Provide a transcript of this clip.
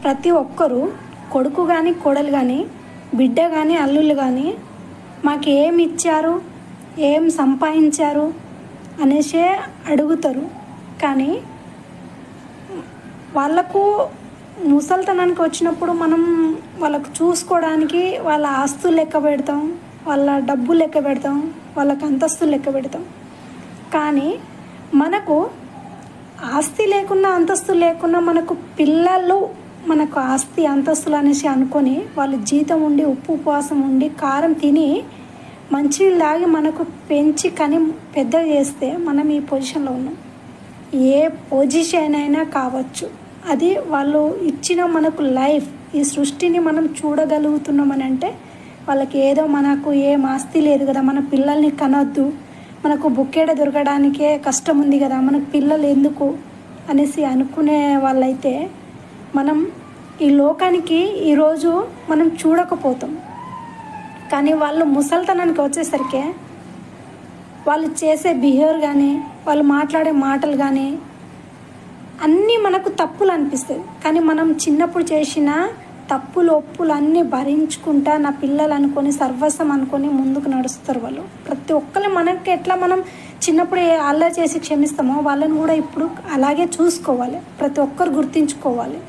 ప్రతి ఒక్కరూ కొడుకు కానీ కోడలు కానీ బిడ్డ కానీ అల్లుళ్ళు కానీ మాకు ఏమి ఇచ్చారు, ఏం సంపాదించారు అనేసే అడుగుతారు. కానీ వాళ్ళకు ముసలితనానికి వచ్చినప్పుడు మనం వాళ్ళకు చూసుకోవడానికి వాళ్ళ ఆస్తులు లెక్క పెడతాం, వాళ్ళ డబ్బు లెక్క పెడతాం, వాళ్ళకి అంతస్తులు లెక్క పెడతాం. కానీ మనకు ఆస్తి లేకున్నా అంతస్తు లేకున్నా మనకు పిల్లలు మనకు ఆస్తి అంతస్తులు అనేసి అనుకొని వాళ్ళు జీతం ఉండి ఉప్పు ఉపవాసం ఉండి కారం తిని మంచి లాగి మనకు పెంచి కని పెద్ద చేస్తే మనం ఈ పొజిషన్లో ఉన్నాం. ఏ పొజిషన్ అయినా కావచ్చు, అది వాళ్ళు ఇచ్చిన మనకు లైఫ్, ఈ సృష్టిని మనం చూడగలుగుతున్నామని అంటే వాళ్ళకి ఏదో మనకు ఏం ఆస్తి లేదు కదా, మన పిల్లల్ని కనొద్దు, మనకు బుక్కేడ దొరకడానికే కష్టం ఉంది కదా, మనకు పిల్లలు ఎందుకు అనేసి అనుకునే వాళ్ళైతే మనం ఈ లోకానికి ఈరోజు మనం చూడకపోతాం. కానీ వాళ్ళు ముసలితనానికి వచ్చేసరికి వాళ్ళు చేసే బిహేవియర్ కానీ వాళ్ళు మాట్లాడే మాటలు కానీ అన్నీ మనకు తప్పులు అనిపిస్తుంది. కానీ మనం చిన్నప్పుడు చేసిన తప్పులు ఒప్పులు అన్నీ భరించుకుంటా నా పిల్లలు అనుకొని సర్వస్వం అనుకొని ముందుకు నడుస్తారు వాళ్ళు. ప్రతి ఒక్కరు మనకి ఎట్లా మనం చిన్నప్పుడు అల్లరి చేసి క్షమిస్తామో వాళ్ళని కూడా ఇప్పుడు అలాగే చూసుకోవాలి. ప్రతి ఒక్కరు గుర్తించుకోవాలి.